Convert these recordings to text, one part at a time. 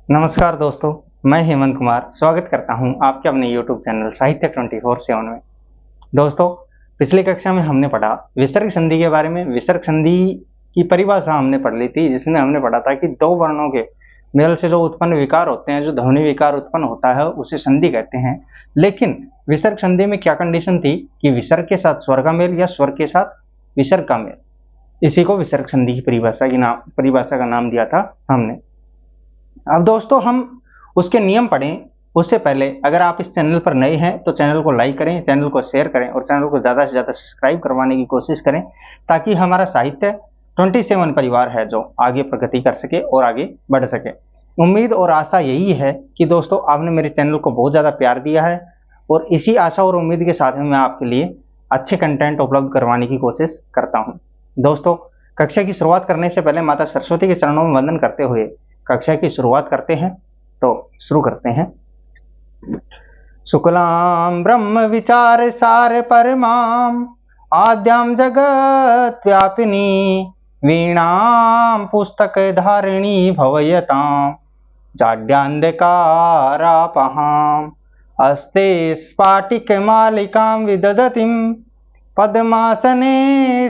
नमस्कार दोस्तों, मैं हेमंत कुमार स्वागत करता हूं आपके अपने YouTube चैनल साहित्य 24/7 में। दोस्तों, पिछली कक्षा में हमने पढ़ा विसर्ग संधि के बारे में। विसर्ग संधि की परिभाषा हमने पढ़ ली थी, जिसमें हमने पढ़ा था कि दो वर्णों के मेल से जो उत्पन्न विकार होते हैं, जो ध्वनि विकार उत्पन्न होता है, उसे संधि कहते हैं। लेकिन विसर्ग संधि में क्या कंडीशन थी कि विसर्ग के साथ स्वर का मेल या स्वर के साथ विसर्ग का मेल, इसी को विसर्ग संधि की परिभाषा का नाम दिया था हमने। अब दोस्तों, हम उसके नियम पढ़ें उससे पहले अगर आप इस चैनल पर नए हैं तो चैनल को लाइक करें, चैनल को शेयर करें और चैनल को ज़्यादा से ज़्यादा सब्सक्राइब करवाने की कोशिश करें, ताकि हमारा साहित्य 27 परिवार है जो आगे प्रगति कर सके और आगे बढ़ सके। उम्मीद और आशा यही है कि दोस्तों आपने मेरे चैनल को बहुत ज़्यादा प्यार दिया है और इसी आशा और उम्मीद के साथ में मैं आपके लिए अच्छे कंटेंट उपलब्ध करवाने की कोशिश करता हूँ। दोस्तों, कक्षा की शुरुआत करने से पहले माता सरस्वती के चरणों में वंदन करते हुए कक्षा की शुरुआत करते हैं। तो शुरू करते हैं। शुक्लां ब्रह्म विचार सार परमां आद्यां जगत व्यापिनी वीणां पुस्तक धारिणी भवयतां जाड्यान्धकारापहां अस्ते स्फाटिक मालिकां विदधतीं पद्मासने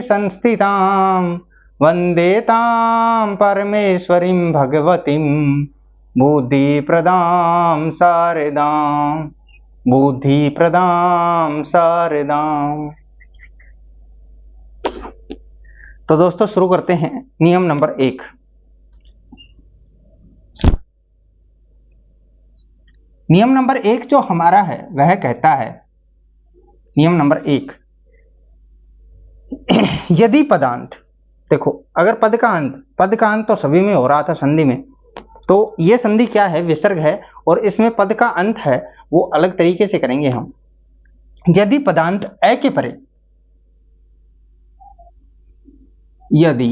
संस्थितां वंदे तां परमेश्वरीं भगवतीं बुद्धिप्रदां शारदां। तो दोस्तों शुरू करते हैं। नियम नंबर 1। नियम नंबर 1 जो हमारा है वह कहता है, नियम नंबर 1, यदि पदांत, देखो अगर पद का अंत तो सभी में हो रहा था संधि में, तो ये संधि क्या है, विसर्ग है, और इसमें पद का अंत है वो अलग तरीके से करेंगे हम। यदि पदांत ए के परे, यदि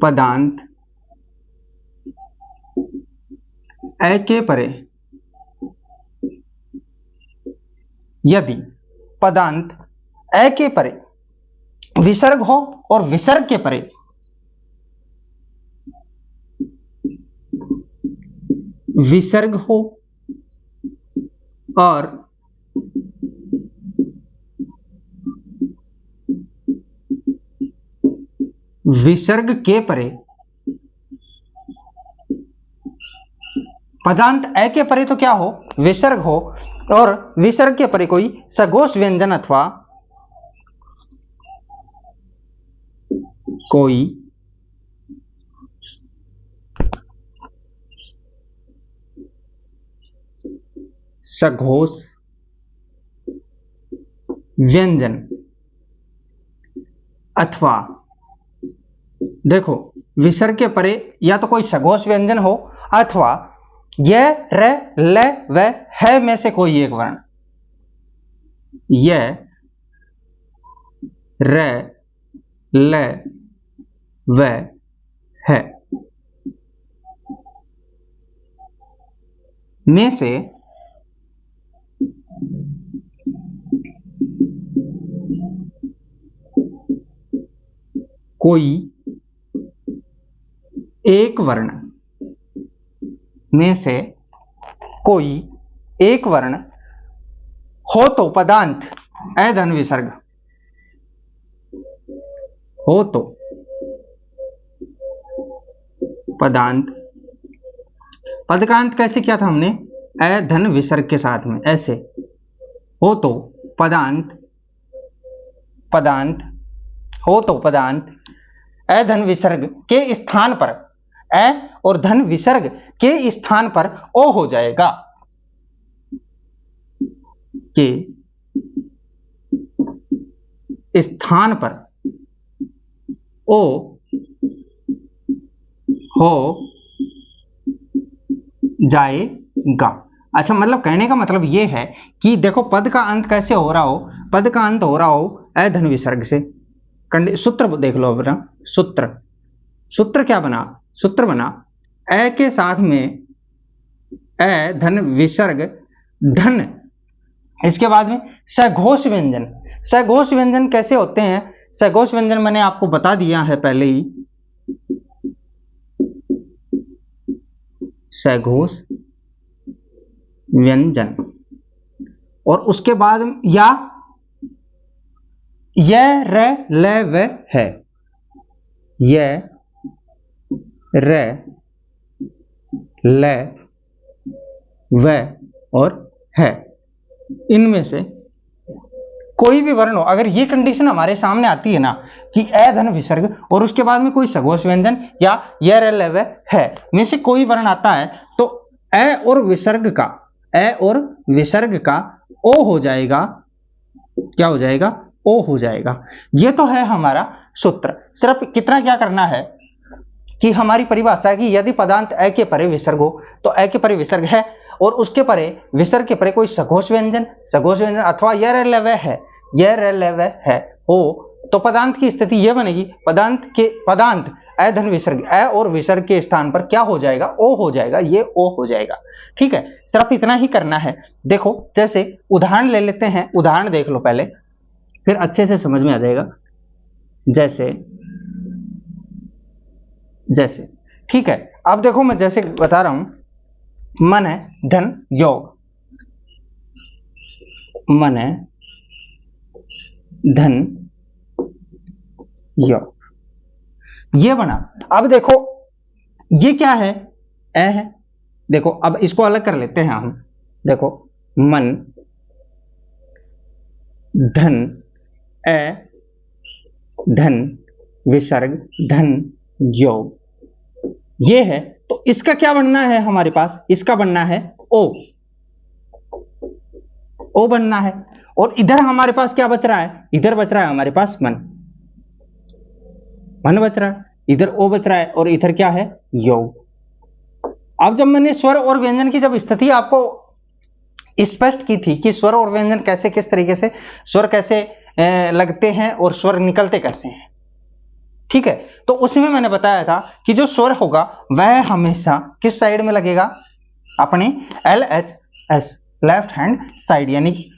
पदांत ए के परे, यदि पदांत ए के परे विसर्ग हो और विसर्ग के परे विसर्ग हो और विसर्ग के परे, पदांत ए के परे तो क्या हो, विसर्ग हो, और विसर्ग के परे कोई सघोष व्यंजन अथवा कोई सघोष व्यंजन अथवा, देखो विसर्ग के परे या तो कोई सघोष व्यंजन हो अथवा य र ल व है में से कोई एक वर्ण, य र ल व है में से कोई एक वर्ण, में से कोई एक वर्ण हो तो पदांत ए धन विसर्ग हो तो पदांत, पद का अंत कैसे किया था हमने, ए धन विसर्ग के साथ में, ऐसे हो तो पदांत हो तो पदांत ए धन विसर्ग के स्थान पर, ए और धन विसर्ग के स्थान पर ओ हो जाएगा, के स्थान पर ओ हो जाएगा। अच्छा, मतलब कहने का मतलब ये है कि देखो पद का अंत कैसे हो रहा हो, पद का अंत हो रहा हो ए धन विसर्ग से। सूत्र देख लो अपना, सूत्र क्या बना, सूत्र बना ए के साथ में ए धन विसर्ग धन, इसके बाद में सघोष व्यंजन। सघोष व्यंजन कैसे होते हैं, सघोष व्यंजन मैंने आपको बता दिया है पहले ही। सघोष व्यंजन, और उसके बाद या य र ल व है, य र ल व और है, इनमें से कोई भी वर्ण हो। अगर ये कंडीशन हमारे सामने आती है ना कि ए धन विसर्ग और उसके बाद में कोई सघोष व्यंजन या य र ल व है में से कोई वर्ण आता है, तो ए और विसर्ग का ओ हो जाएगा। क्या हो जाएगा? ओ हो जाएगा। ये तो है हमारा सूत्र। सिर्फ कितना क्या करना है कि हमारी परिभाषा है कि यदि पदांत ए के परे विसर्ग हो तो ए के परे विसर्ग है, और उसके परे विसर्ग के परे कोई सघोष व्यंजन अथवा य र ल व है हो, तो पदांत की स्थिति यह बनेगी, पदांत ए धन विसर्ग, ए और विसर्ग के स्थान पर क्या हो जाएगा? ओ हो जाएगा। ये ओ हो जाएगा। ठीक है, सिर्फ इतना ही करना है। देखो, जैसे उदाहरण ले लेते हैं, उदाहरण देख लो पहले, फिर अच्छे से समझ में आ जाएगा। जैसे ठीक है, अब देखो मैं जैसे बता रहा हूं, मन है धन योग, मन है धन योग, ये बना। अब देखो ये क्या है? ए है। देखो अब इसको अलग कर लेते हैं हम। देखो मन धन ए धन विसर्ग धन योग, ये है। तो इसका क्या बनना है हमारे पास? इसका बनना है ओ बनना है। और इधर हमारे पास क्या बच रहा है? इधर बच रहा है हमारे पास मन बच रहा है, इधर ओ बच रहा है, और इधर क्या है? योग। अब जब मैंने स्वर और व्यंजन की जब स्थिति आपको स्पष्ट की थी कि स्वर और व्यंजन कैसे, किस तरीके से स्वर कैसे लगते हैं और स्वर निकलते कैसे हैं, ठीक है, तो उसमें मैंने बताया था कि जो स्वर होगा वह हमेशा किस साइड में लगेगा? अपने LHS लेफ्ट हैंड साइड, यानी कि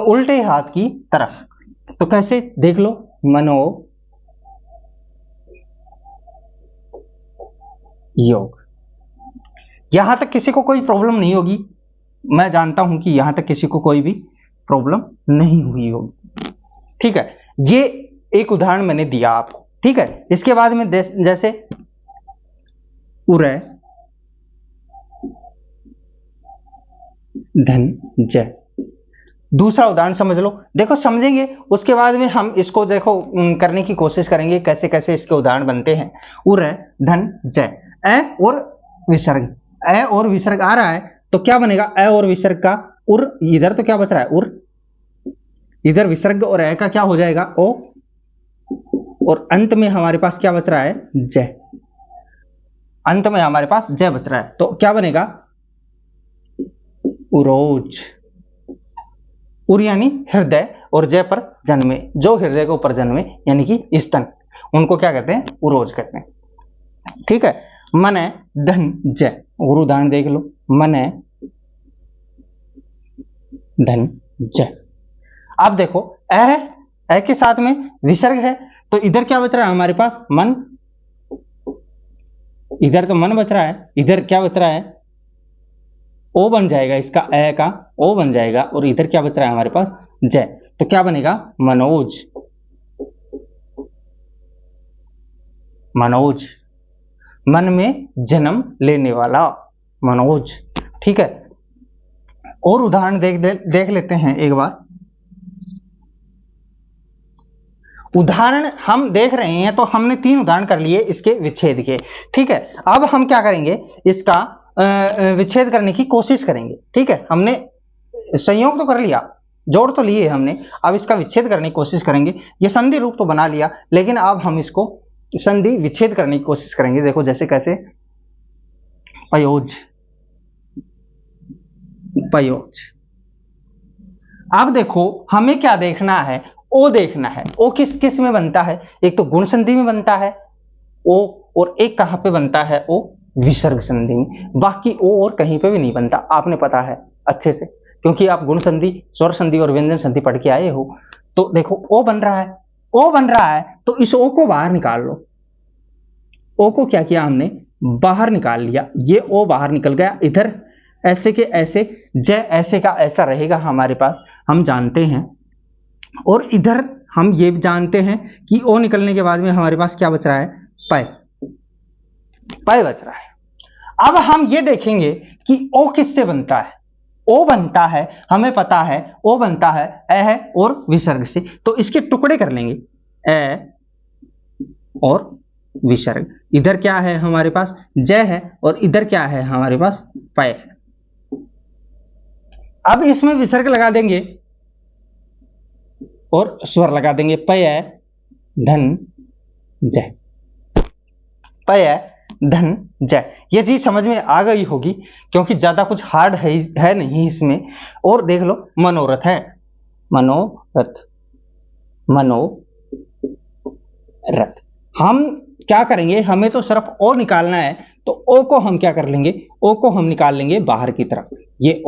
उल्टे हाथ की तरफ। तो कैसे? देख लो, मनो योग। यहां तक किसी को कोई प्रॉब्लम नहीं होगी, मैं जानता हूं कि यहां तक किसी को कोई भी प्रॉब्लम नहीं हुई होगी। ठीक है, ये एक उदाहरण मैंने दिया आपको। ठीक है, इसके बाद में जैसे उरय धन जय, दूसरा उदाहरण समझ लो। देखो समझेंगे, उसके बाद में हम इसको देखो करने की कोशिश करेंगे कैसे कैसे इसके उदाहरण बनते हैं। उरय धन जय, ए और विसर्ग आ रहा है, तो क्या बनेगा? ए और विसर्ग का उर, इधर तो क्या बच रहा है? उर, इधर विसर्ग और ए का क्या हो जाएगा? ओ, और अंत में हमारे पास क्या बच रहा है? जय। अंत में हमारे पास जय बच रहा है, तो क्या बनेगा? उरोज। उर यानी हृदय, और जय पर जन्मे, जो हृदय के ऊपर जन्मे यानी कि स्तन, उनको क्या कहते हैं? उरोज कहते हैं। ठीक है, मन धन जय, और उदाहरण देख लो, मन धन जय। अब देखो ए के साथ में विसर्ग है, तो इधर क्या बच रहा है हमारे पास? मन। इधर तो मन बच रहा है, इधर क्या बच रहा है? ओ बन जाएगा, इसका ए का ओ बन जाएगा, और इधर क्या बच रहा है हमारे पास? जय। तो क्या बनेगा? मनोज। मनोज, मन में जन्म लेने वाला, मनोज। ठीक है, और उदाहरण देख लेते हैं एक बार। उदाहरण हम देख रहे हैं, तो हमने 3 उदाहरण कर लिए इसके विच्छेद के। ठीक है, अब हम क्या करेंगे? इसका विच्छेद करने की कोशिश करेंगे। ठीक है, हमने संयोग तो कर लिया, जोड़ तो लिए हमने, अब इसका विच्छेद करने की कोशिश करेंगे। ये संधि रूप तो बना लिया, लेकिन अब हम इसको संधि विच्छेद करने की कोशिश करेंगे। देखो जैसे कैसे? पयोज, पयोज। अब देखो हमें क्या देखना है? ओ देखना है। ओ किस किस में बनता है? एक तो गुण संधि में बनता है ओ, और एक कहां पे बनता है? ओ विसर्ग संधि में। बाकी ओ और कहीं पे भी नहीं बनता, आपने पता है अच्छे से, क्योंकि आप गुण संधि, स्वर संधि और व्यंजन संधि पढ़ के आए हो। तो देखो ओ बन रहा है, ओ बन रहा है, तो इस ओ को बाहर निकाल लो। ओ को क्या किया हमने? बाहर निकाल लिया, ये ओ बाहर निकल गया, इधर ऐसे के ऐसे, जय ऐसे का ऐसा रहेगा हमारे पास, हम जानते हैं। और इधर हम ये भी जानते हैं कि ओ निकलने के बाद में हमारे पास क्या बच रहा है, पय, पय बच रहा है। अब हम ये देखेंगे कि ओ किससे बनता है। ओ बनता है, हमें पता है ओ बनता है ए है और विसर्ग से, तो इसके टुकड़े कर लेंगे, ए और विसर्ग। इधर क्या है हमारे पास, जय है, और इधर क्या है हमारे पास, पय है। अब इसमें विसर्ग लगा देंगे और स्वर लगा देंगे, पय धन जय, पय धन जय। ये चीज समझ में आ गई होगी, क्योंकि ज्यादा कुछ हार्ड है नहीं इसमें। और देख लो, मनोरथ है, मनोरथ, मनोरथ। हम क्या करेंगे, हमें तो सिर्फ ओ निकालना है, तो ओ को हम क्या कर लेंगे, ओ को हम निकाल लेंगे बाहर की तरफ। ये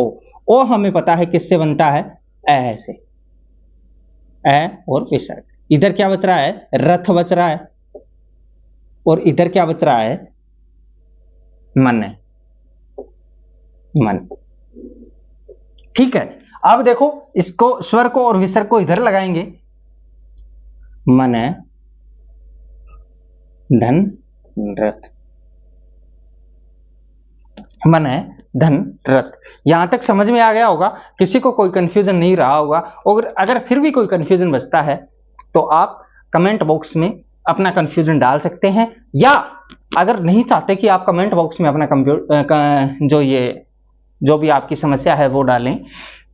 ओ हमें पता है किससे बनता है, ए से, ए और विसर्ग। इधर क्या बच रहा है, रथ बच रहा है, और इधर क्या बच रहा है, मन है, मन। ठीक है, अब देखो इसको, स्वर को और विसर्ग को इधर लगाएंगे, मन है धन रथ, मन है धन रथ। यहां तक समझ में आ गया होगा, किसी को कोई कंफ्यूजन नहीं रहा होगा। और अगर फिर भी कोई कंफ्यूजन बचता है तो आप कमेंट बॉक्स में अपना कंफ्यूजन डाल सकते हैं, या अगर नहीं चाहते कि आप कमेंट बॉक्स में अपना जो भी आपकी समस्या है वो डालें,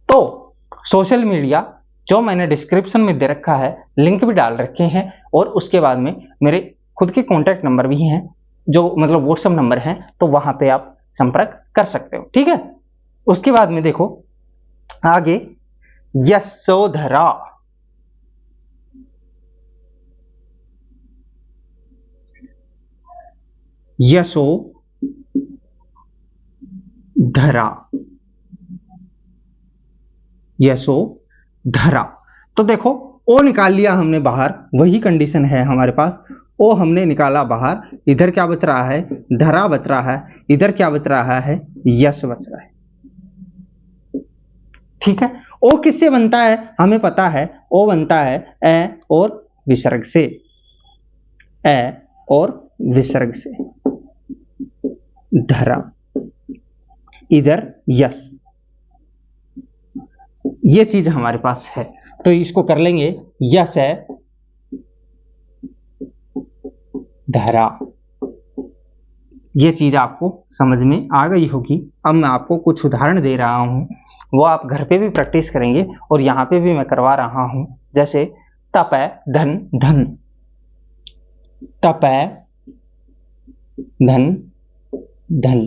तो सोशल मीडिया जो मैंने डिस्क्रिप्शन में दे रखा है, लिंक भी डाल रखे हैं, और उसके बाद में मेरे खुद के कॉन्टैक्ट नंबर भी हैं, जो मतलब व्हाट्सएप नंबर हैं, तो वहां पे आप संपर्क कर सकते हो। ठीक है, उसके बाद में देखो आगे, यशोधरा, यशोधरा, यशोधरा। तो देखो ओ निकाल लिया हमने बाहर, वही कंडीशन है हमारे पास, ओ हमने निकाला बाहर। इधर क्या बच रहा है, धरा बच रहा है, इधर क्या बच रहा है, यश बच रहा है। ठीक है, ओ किससे बनता है, हमें पता है ओ बनता है ए और विसर्ग से, ए और विसर्ग से, धरा, इधर यश। ये चीज हमारे पास है, तो इसको कर लेंगे, यश है धरा। ये चीज आपको समझ में आ गई होगी। अब मैं आपको कुछ उदाहरण दे रहा हूं, वो आप घर पे भी प्रैक्टिस करेंगे, और यहां पे भी मैं करवा रहा हूं। जैसे तप है धन धन, तप है धन धन,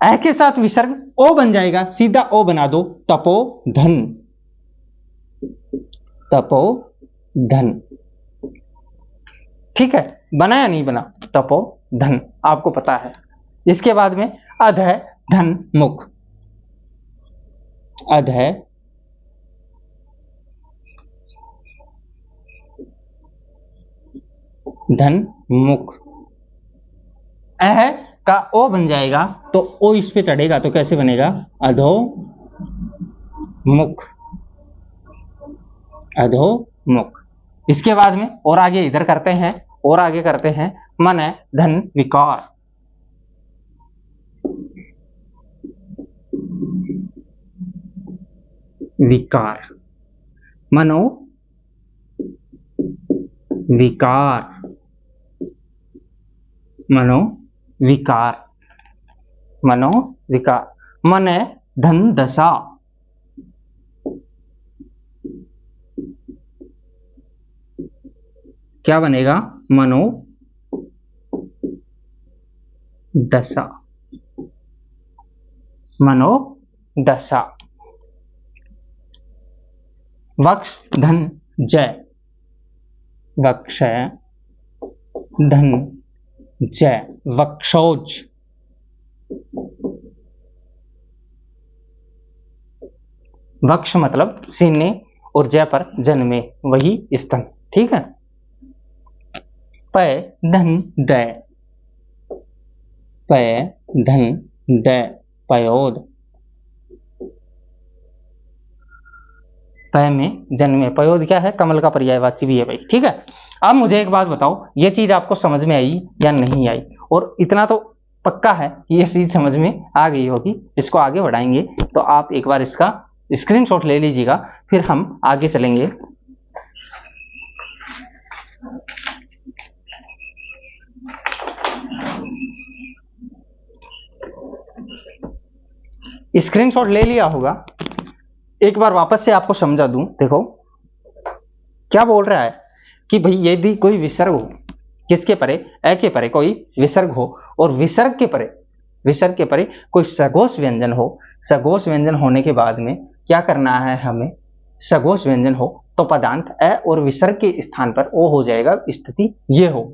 ए के साथ विसर्ग ओ बन जाएगा, सीधा ओ बना दो, तपो धन, तपो धन। ठीक है, बना या नहीं बना, तपो धन, आपको पता है। इसके बाद में अध है धन मुख, अध है धन मुख, अह का ओ बन जाएगा, तो ओ इस पे चढ़ेगा, तो कैसे बनेगा, अधो मुख, अधो मुख। इसके बाद में और आगे इधर करते हैं, और आगे करते हैं, मन है धन विकार, विकार, मनो विकार, मनो विकार, मनो विकार। मन है धन दशा, क्या बनेगा, मनो दशा, मनो दशा। वक्ष धन जय, वक्ष धन जय, वक्षोज, वक्ष मतलब सीने, और जय पर जन्मे, वही स्तन। ठीक है, पय धन दय, पय धन द पयोद। पय में जन्मे, पयोद क्या है, कमल का पर्यायवाची भी है भाई, ठीक है। अब मुझे एक बात बताओ, ये चीज आपको समझ में आई या नहीं आई? और इतना तो पक्का है कि ये चीज समझ में आ गई होगी। इसको आगे बढ़ाएंगे तो आप एक बार इसका स्क्रीनशॉट ले लीजिएगा, फिर हम आगे चलेंगे। स्क्रीनशॉट ले लिया होगा, एक बार वापस से आपको समझा दूं। देखो क्या बोल रहा है कि भाई यदि कोई विसर्ग हो, किसके परे, अ के परे कोई विसर्ग हो, और विसर्ग के परे कोई सघोष व्यंजन हो, सघोष व्यंजन होने के बाद में क्या करना है हमें, सघोष व्यंजन हो तो पदांत अ और विसर्ग के स्थान पर ओ हो जाएगा, स्थिति ये हो।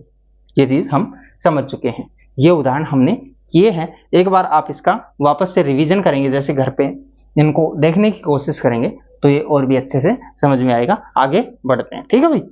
ये चीज हम समझ चुके हैं, ये उदाहरण हमने किए हैं। एक बार आप इसका वापस से रिवीजन करेंगे, जैसे घर पे इनको देखने की कोशिश करेंगे तो ये और भी अच्छे से समझ में आएगा। आगे बढ़ते हैं, ठीक है भाई।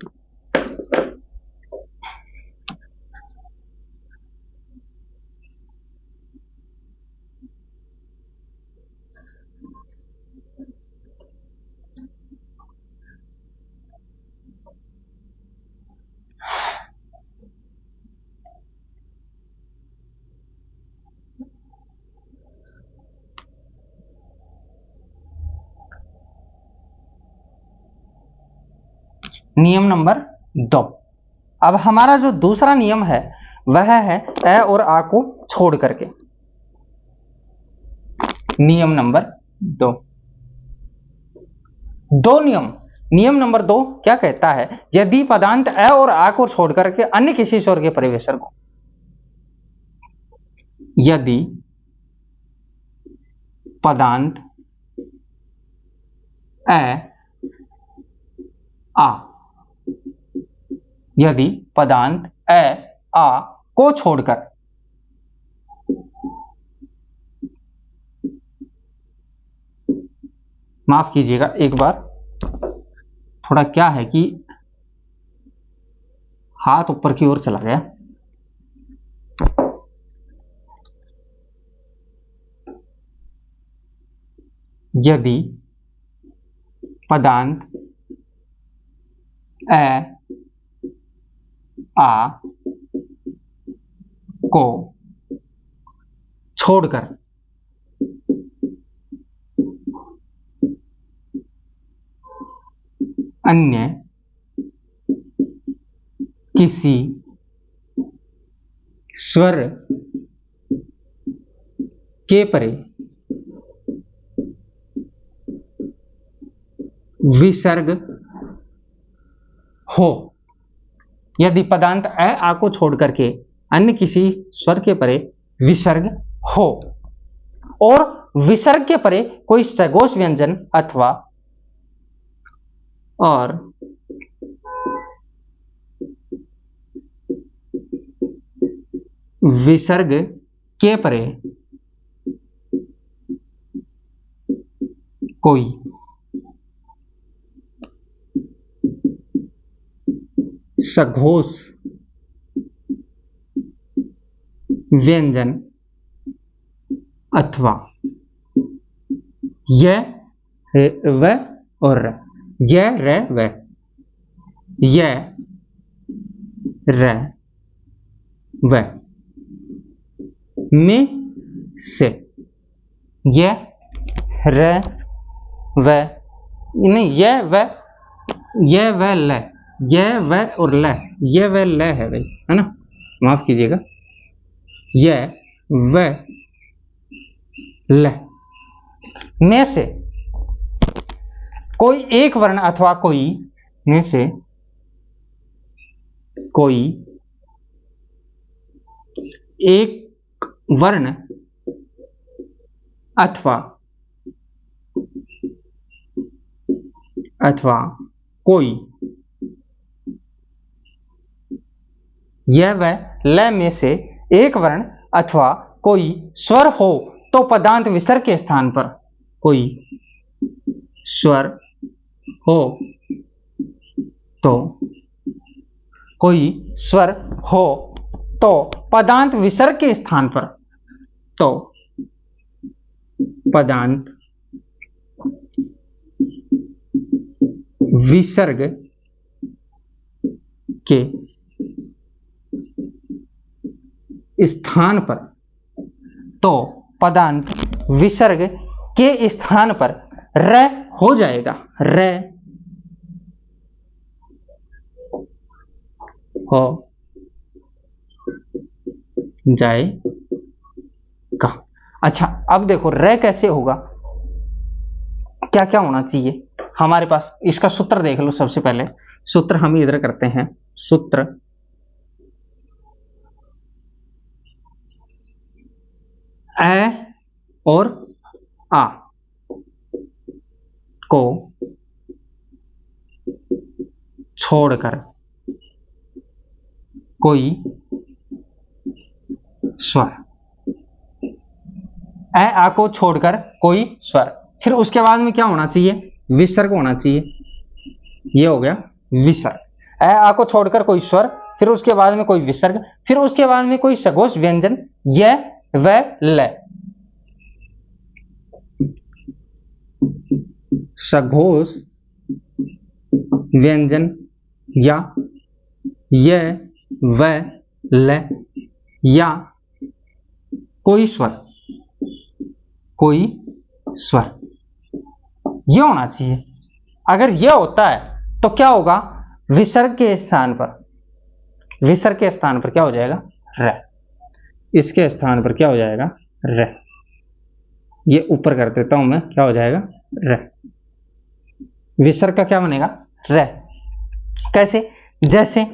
नियम नंबर 2। अब हमारा जो दूसरा नियम है वह है अ और आ को छोड़ करके। नियम नंबर 2, नियम नंबर 2 क्या कहता है, यदि पदांत अ और आ को छोड़ करके अन्य किसी स्वर के परे विसर्ग हो, यदि पदांत अ आ, यदि पदांत अ आ को छोड़कर माफ कीजिएगा एक बार, थोड़ा क्या है कि हाथ ऊपर की ओर चला गया। यदि पदांत अ आ को छोड़कर अन्य किसी स्वर के परे विसर्ग हो, यदि पदांत अ आ को छोड़ करके अन्य किसी स्वर के परे विसर्ग हो और विसर्ग के परे कोई सघोष व्यंजन अथवा और विसर्ग के परे कोई सघोष व्यंजन अथवा य व और य र व, य र व में से, य र व नहीं, य व ल, य व और ल, य व ल है भाई, है ना, माफ कीजिएगा, य व ल में से कोई एक वर्ण अथवा कोई में से कोई एक वर्ण अथवा कोई यह व ल में से एक वर्ण अथवा कोई स्वर हो तो पदांत विसर्ग के स्थान पर कोई स्वर हो तो कोई स्वर हो तो पदांत विसर्ग के स्थान पर तो पदांत विसर्ग के स्थान पर, तो पदांत विसर्ग के स्थान पर र हो जाएगा, र हो जाएगा। अच्छा, अब देखो र कैसे होगा, क्या क्या होना चाहिए हमारे पास, इसका सूत्र देख लो। सबसे पहले सूत्र हम इधर करते हैं, सूत्र ए और आ को छोड़कर कोई स्वर, ए आ को छोड़कर कोई स्वर, फिर उसके बाद में क्या होना चाहिए, विसर्ग होना चाहिए। ये हो गया विसर्ग, ए आ को छोड़कर कोई स्वर, फिर उसके बाद में कोई विसर्ग, फिर उसके बाद में कोई सघोष व्यंजन य व ल, सघोष व्यंजन या य व ल या कोई स्वर, कोई स्वर, ये होना चाहिए। अगर ये होता है तो क्या होगा, विसर्ग के स्थान पर, विसर्ग के स्थान पर क्या हो जाएगा, र, इसके स्थान पर क्या हो जाएगा, र, ये ऊपर कर देता हूं मैं, क्या हो जाएगा, र, विसर्ग का क्या बनेगा, र। कैसे, जैसे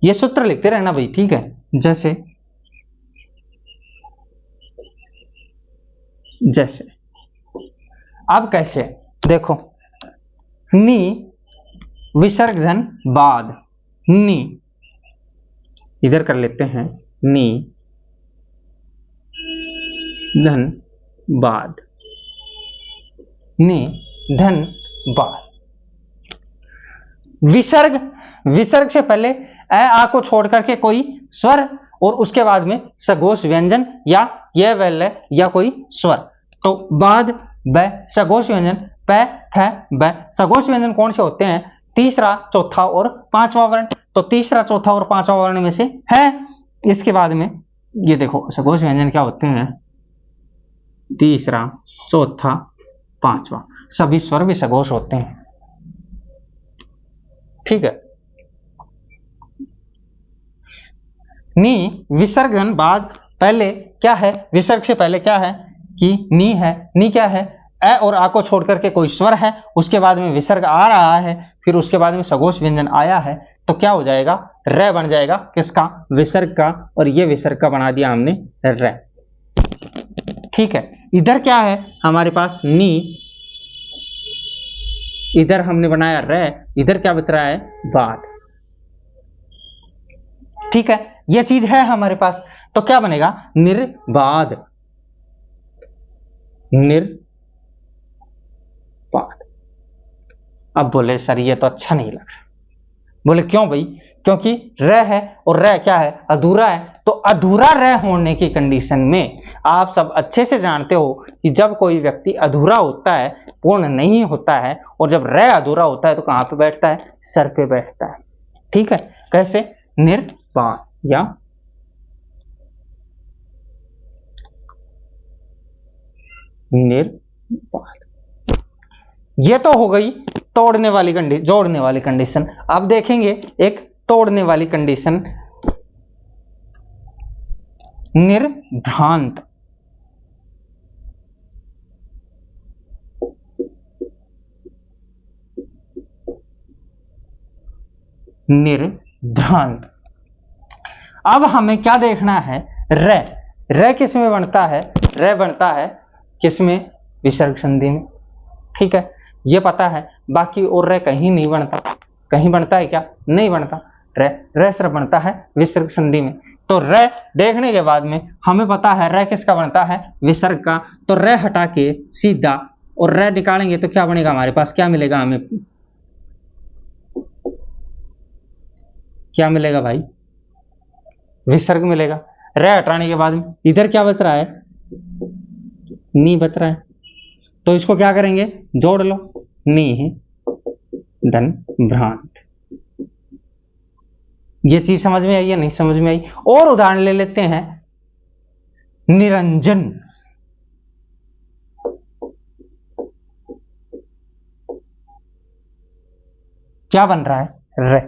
ये सूत्र लिखते रहना भाई, ठीक है। जैसे जैसे अब कैसे, देखो, नी विसर्ग धन बाद, नी इधर कर लेते हैं, नी धन बाद, नी धन बाद, विसर्ग, विसर्ग से पहले ए आ को छोड़ करके कोई स्वर और उसके बाद में सघोष व्यंजन या ये वैल्य या कोई स्वर, तो बाद ब सघोष व्यंजन प फ ब, सघोष व्यंजन कौन से होते हैं, तीसरा चौथा और पांचवा वर्ण, तो तीसरा चौथा और पांचवा वर्ण में से है। इसके बाद में ये देखो सघोष व्यंजन क्या होते हैं, तीसरा चौथा पांचवा, सभी स्वर भी सघोष होते हैं, ठीक है। नी विसर्ग धन बाद, पहले क्या है, विसर्ग से पहले क्या है कि नी है, नी क्या है, ए और आ को छोड़ करके कोई स्वर है, उसके बाद में विसर्ग आ रहा है, फिर उसके बाद में सघोष व्यंजन आया है, तो क्या हो जाएगा, र बन जाएगा, किसका, विसर्ग का, और ये विसर्ग का बना दिया हमने र, ठीक है। इधर क्या है हमारे पास, नी, इधर हमने बनाया र, इधर क्या बच रहा है, बाद, ठीक है। यह चीज है हमारे पास, तो क्या बनेगा, निर्बाध, निर्बाध। अब बोले सर ये तो अच्छा नहीं लग रहा, बोले क्यों भाई, क्योंकि र है और र क्या है, अधूरा है, तो अधूरा र होने की कंडीशन में आप सब अच्छे से जानते हो कि जब कोई व्यक्ति अधूरा होता है, पूर्ण नहीं होता है, और जब र अधूरा होता है तो कहां पे बैठता है, सर पे बैठता है, ठीक है। कैसे, निर्बाध या निर्बाध। ये तो हो गई तोड़ने वाली कंडीशन, जोड़ने वाली कंडीशन। अब देखेंगे एक तोड़ने वाली कंडीशन, निर्भ्रांत, निर्भ्रांत। अब हमें क्या देखना है, र, र किस में बनता है, र बनता है किस में, विसर्ग संधि में, ठीक है, ये पता है। बाकी और र कहीं नहीं बनता, कहीं बनता है क्या, नहीं बनता, र सिर्फ बनता है विसर्ग संधि में। तो र देखने के बाद में हमें पता है र किसका बनता है, विसर्ग का, तो र हटा के सीधा और र निकालेंगे तो क्या बनेगा हमारे पास, क्या मिलेगा हमें, क्या मिलेगा भाई, विसर्ग मिलेगा। रे हटाने के बाद में इधर क्या बच रहा है, नी बच रहा है, तो इसको क्या करेंगे, जोड़ लो, नी है धन भ्रांत। ये चीज समझ में आई या नहीं समझ में आई? और उदाहरण ले लेते हैं, निरंजन। क्या बन रहा है, रे,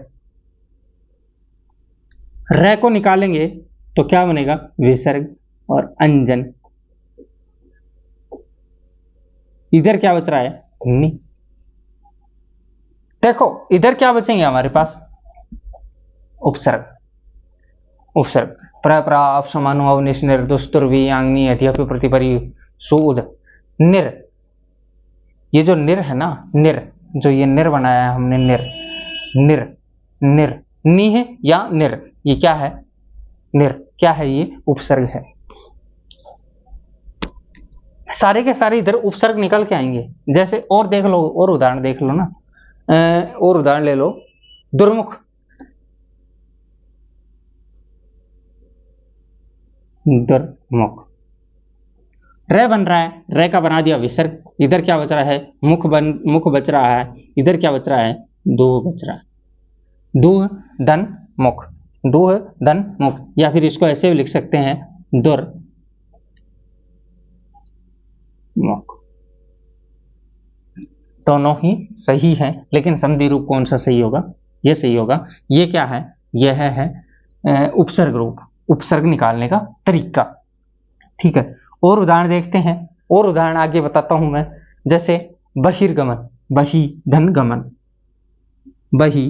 रे को निकालेंगे तो क्या बनेगा, विसर्ग और अंजन। इधर क्या बच रहा है, नी। देखो इधर क्या बचेंगे हमारे पास, उपसर्ग, उपसर्ग, प्राप समानु अवनिश निर्दुस्तुर्वी यांगनी अध्यपि प्रतिपरि सुउद निर। ये जो निर है ना, निर, जो ये निर बनाया है हमने, निर, निर, निर, नी है या निर, ये क्या है, निर, क्या है, ये उपसर्ग है। सारे के सारे इधर उपसर्ग निकल के आएंगे। जैसे और देख लो, और उदाहरण देख लो ना, और उदाहरण ले लो, दुर्मुख, दुर्मुख, रे बन रहा है, रे का बना दिया विसर्ग, इधर क्या बच रहा है, मुख बच रहा है, इधर क्या बच रहा है, दूह बच रहा है, दूह धन मुख, दूह धन मुख, या फिर इसको ऐसे भी लिख सकते हैं, दुर मुख। दोनों ही सही है, लेकिन संधि रूप कौन सा सही होगा, ये सही होगा। ये क्या है, यह है उपसर्ग रूप, उपसर्ग निकालने का तरीका। ठीक है, और उदाहरण देखते हैं, और उदाहरण आगे बताता हूं मैं। जैसे बहिर्गमन, बही धन गमन, बही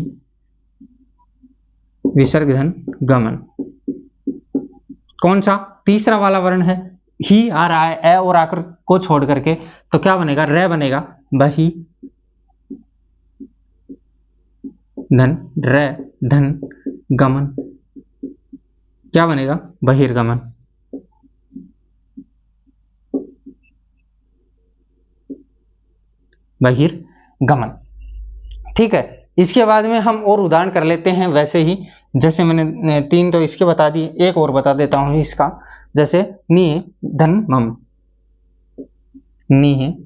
विसर्ग धन गमन, कौन सा, तीसरा वाला वर्ण है, ही आ रहा है, ए और आकर को छोड़ करके, तो क्या बनेगा, रे बनेगा, बही धन रे धन गमन, क्या बनेगा, बहिर्गमन। बहिर्गमन। ठीक है, इसके बाद में हम और उदाहरण कर लेते हैं वैसे ही। जैसे मैंने तीन तो इसके बता दिए, एक और बता देता हूं इसका। जैसे नी धन मम, नी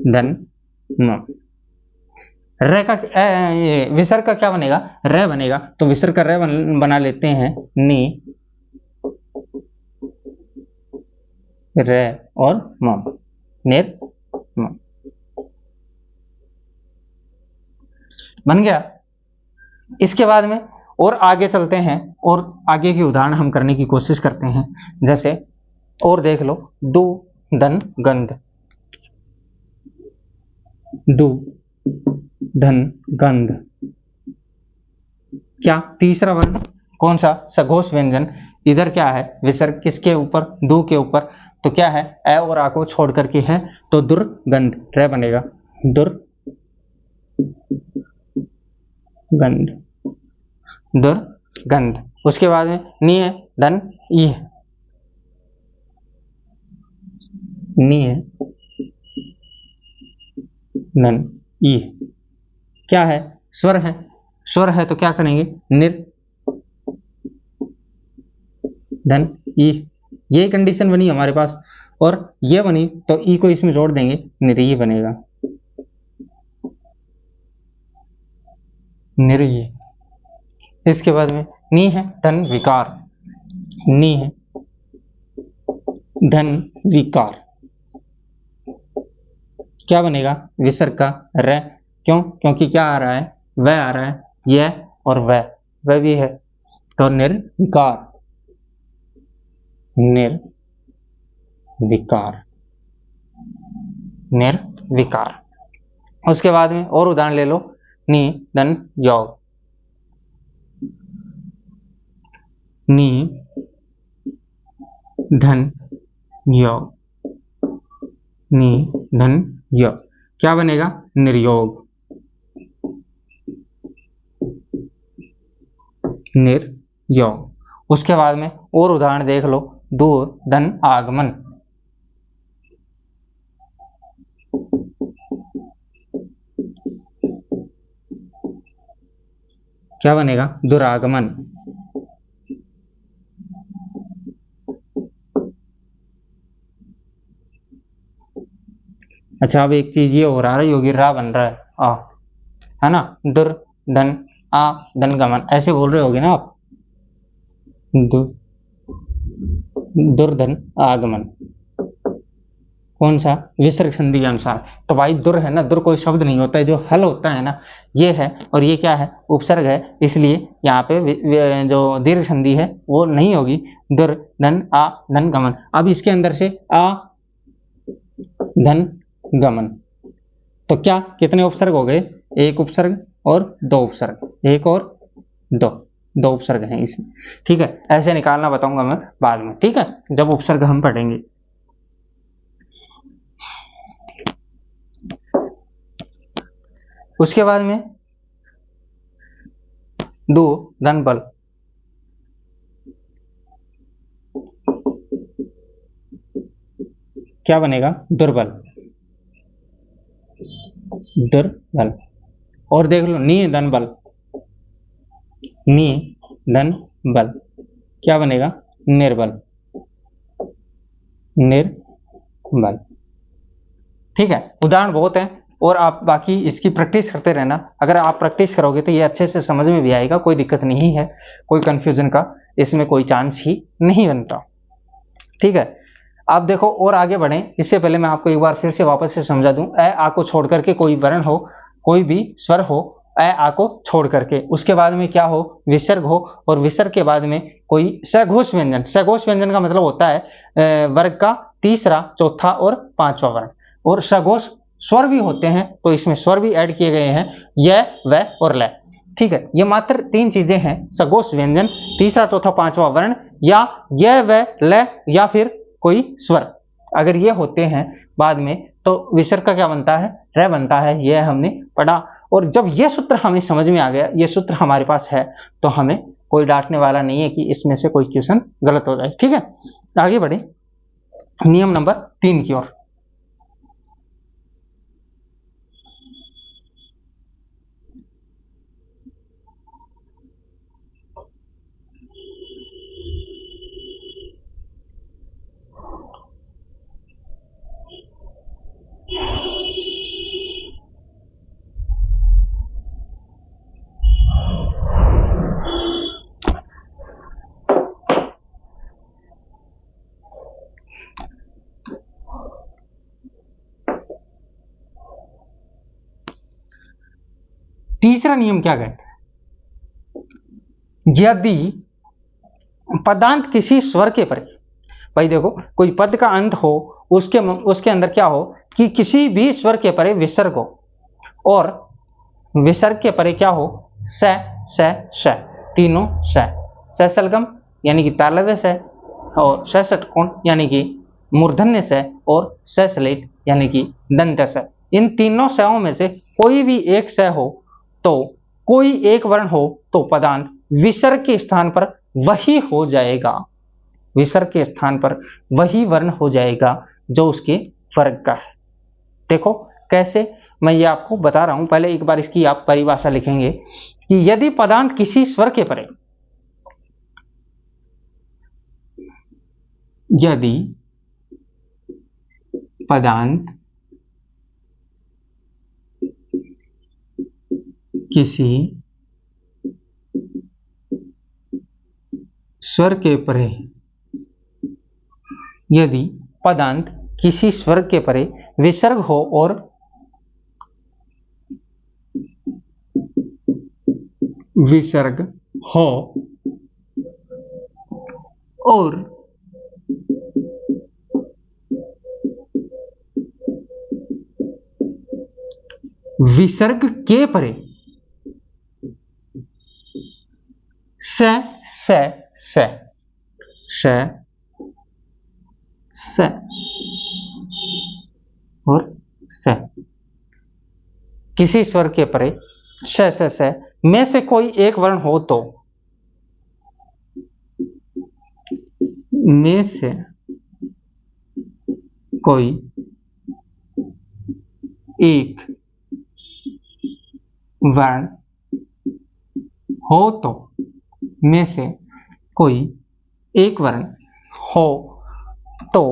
धन मम, रे का विसर्ग का क्या बनेगा, रे बनेगा, तो विसर्ग का रे बना लेते हैं, नी रे और मम, निर मम, बन गया। इसके बाद में और आगे चलते हैं, और आगे के उदाहरण हम करने की कोशिश करते हैं। जैसे और देख लो, दु धन गंध, दु धन गंध, क्या, तीसरा वर्ण कौन सा, सघोष व्यंजन, इधर क्या है, विसर्ग किसके ऊपर, दु के ऊपर, तो क्या है, ए और आ को छोड़ करके है, तो दुर्गंध, रे बनेगा, दुर्गंध, दुर्गंध। उसके बाद में नी है धन ई, नी है धन ई, क्या है, स्वर है, स्वर है तो क्या करेंगे, निर धन ई, ये कंडीशन बनी हमारे पास, और ये बनी तो ई को इसमें जोड़ देंगे, निरी बनेगा, निरी। इसके बाद में नी है धन विकार, नी है धन विकार, क्या बनेगा, विसर्ग का रे, क्यों, क्योंकि क्या आ रहा है, वह आ रहा है, यह और वह भी है, तो निर्विकार, निर्विकार, निर्विकार। उसके बाद में और उदाहरण ले लो, नी धन योग, नी धन योग, नी धन योग, क्या बनेगा, निर्योग, निर्योग। उसके बाद में और उदाहरण देख लो, दूर धन आगमन, क्या बनेगा, दुरागमन, अच्छा, अब एक चीज ये हो रहा है, योगी रा बन रहा है आ, है ना, दुर धन आ धन गमन, ऐसे बोल रहे होगे ना आप, दुर्धन आगमन, कौन सा, विसर्ग संधि के अनुसार। तो भाई दुर है ना, दुर कोई शब्द नहीं होता है, जो हल होता है ना ये है, और ये क्या है, उपसर्ग है, इसलिए यहाँ पे जो दीर्घ संधि है वो नहीं होगी। दुर धन आ धन गमन। अब इसके अंदर से आ धन गमन, तो क्या कितने उपसर्ग हो गए, एक उपसर्ग और दो उपसर्ग, एक और दो, दो उपसर्ग हैं इसमें। ठीक है, ऐसे निकालना बताऊंगा मैं बाद में, ठीक है, जब उपसर्ग हम पढ़ेंगे। उसके बाद में दो धन बल, क्या बनेगा, दुर्बल, दुर्बल। और देख लो नी धन बल, नी धन बल, क्या बनेगा, निर्बल, निर्बल। ठीक है, उदाहरण बहुत है, और आप बाकी इसकी प्रैक्टिस करते रहना। अगर आप प्रैक्टिस करोगे तो ये अच्छे से समझ में भी आएगा, कोई दिक्कत नहीं है, कोई कंफ्यूजन का इसमें कोई चांस ही नहीं बनता। ठीक है, आप देखो और आगे बढ़ें, इससे पहले मैं आपको एक बार फिर से वापस से समझा दूं। ए आ को छोड़ करके कोई वर्ण हो, कोई भी स्वर हो, ए आ को छोड़ करके उसके बाद में क्या हो, विसर्ग हो, और विसर्ग के बाद में कोई सघोष व्यंजन। सघोष व्यंजन का मतलब होता है वर्ग का तीसरा, चौथा और पांचवा वर्ण, और सघोष स्वर भी होते हैं, तो इसमें स्वर भी ऐड किए गए हैं, य व और ल। ठीक है, ये मात्र तीन चीजें हैं, सघोष व्यंजन, तीसरा चौथा पांचवा वर्ण, या य व ल, या फिर कोई स्वर। अगर ये होते हैं बाद में तो विसर्ग का क्या बनता है, र बनता है, यह हमने पढ़ा। और जब यह सूत्र हमें समझ में आ गया, ये सूत्र हमारे पास है, तो हमें कोई डांटने वाला नहीं है कि इसमें से कोई क्वेश्चन गलत हो जाए। ठीक है, आगे बढ़े नियम नंबर 3 की ओर। तीसरा नियम क्या कहता है, यदि पदांत किसी स्वर के परे, भाई देखो कोई पद का अंत हो, उसके अंदर क्या हो कि किसी भी स्वर के परे विसर्ग हो, और विसर्ग के परे क्या हो, स स, तीनों स सलगम यानी कि तालव्य स, और स षटकोण यानी कि मूर्धन्य स, और स सलेट यानी कि दंत स। इन तीनों सओं में से कोई भी एक स हो, तो कोई एक वर्ण हो, तो पदांत विसर्ग के स्थान पर वही हो जाएगा, विसर्ग के स्थान पर वही वर्ण हो जाएगा जो उसके वर्ग का है। देखो कैसे, मैं ये आपको बता रहा हूं, पहले एक बार इसकी आप परिभाषा लिखेंगे कि यदि पदांत किसी स्वर के परे, यदि पदांत किसी स्वर के परे, यदि पदांत किसी स्वर के परे विसर्ग हो और विसर्ग हो, और विसर्ग के परे स स स श स और स, किसी स्वर के परे श स स में से कोई एक वर्ण हो, तो में से कोई एक वर्ण हो, तो में से कोई एक वर्ण हो, तो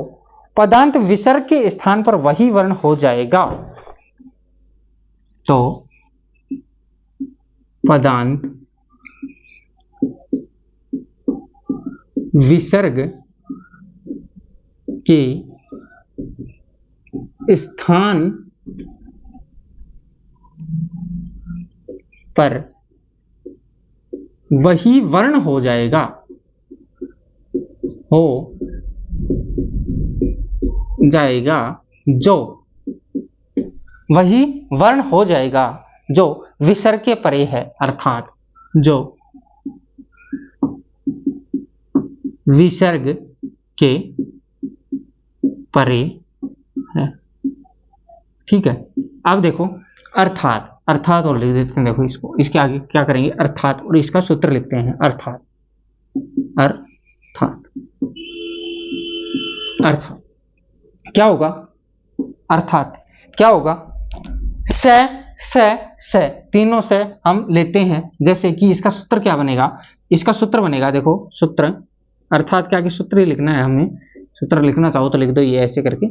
पदांत विसर्ग के स्थान पर वही वर्ण हो जाएगा। तो पदांत विसर्ग के स्थान पर वही वर्ण हो जाएगा, जो वही वर्ण हो जाएगा जो विसर्ग के परे है, अर्थात जो विसर्ग के परे है। ठीक है, अब देखो अर्थात और लिख देते हैं। देखो इसको, इसके आगे क्या करेंगे, अर्थात, और इसका सूत्र लिखते हैं। अर्थात क्या होगा, अर्थात क्या होगा, से तीनों से हम लेते हैं। जैसे कि इसका सूत्र क्या बनेगा, इसका सूत्र बनेगा, देखो सूत्र, अर्थात क्या कि सूत्र ही लिखना है हमें। सूत्र लिखना चाहो तो लिख दो, ये ऐसे करके,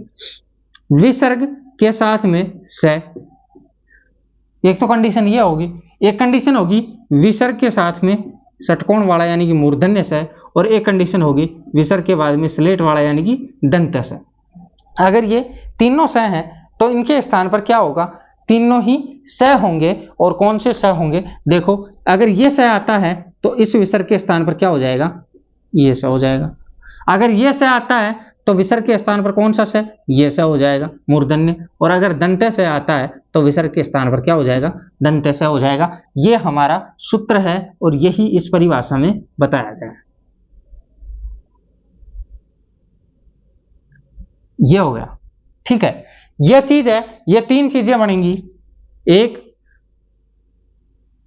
विसर्ग के साथ में से। एक तो कंडीशन ये होगी, एक कंडीशन होगी विसर्ग के साथ में षटकोण वाला यानी कि मूर्धन्य से, और एक कंडीशन होगी विसर्ग के बाद में स्लेट वाला यानी कि दंत से। अगर ये तीनों स हैं तो इनके स्थान पर क्या होगा, तीनों ही स होंगे। और कौन से स होंगे, देखो अगर ये स आता है तो इस विसर्ग के स्थान पर क्या हो जाएगा, ये स हो जाएगा। अगर ये स आता है तो विसर्ग के स्थान पर कौन सा स, ये स हो जाएगा, मूर्धन्य। और अगर दंत्य स आता है तो विसर्ग के स्थान पर क्या हो जाएगा, दंत्य स हो जाएगा। ये हमारा सूत्र है और यही इस परिभाषा में बताया गया है। ये हो गया, ठीक है। ये चीज है, ये तीन चीजें बनेंगी, 1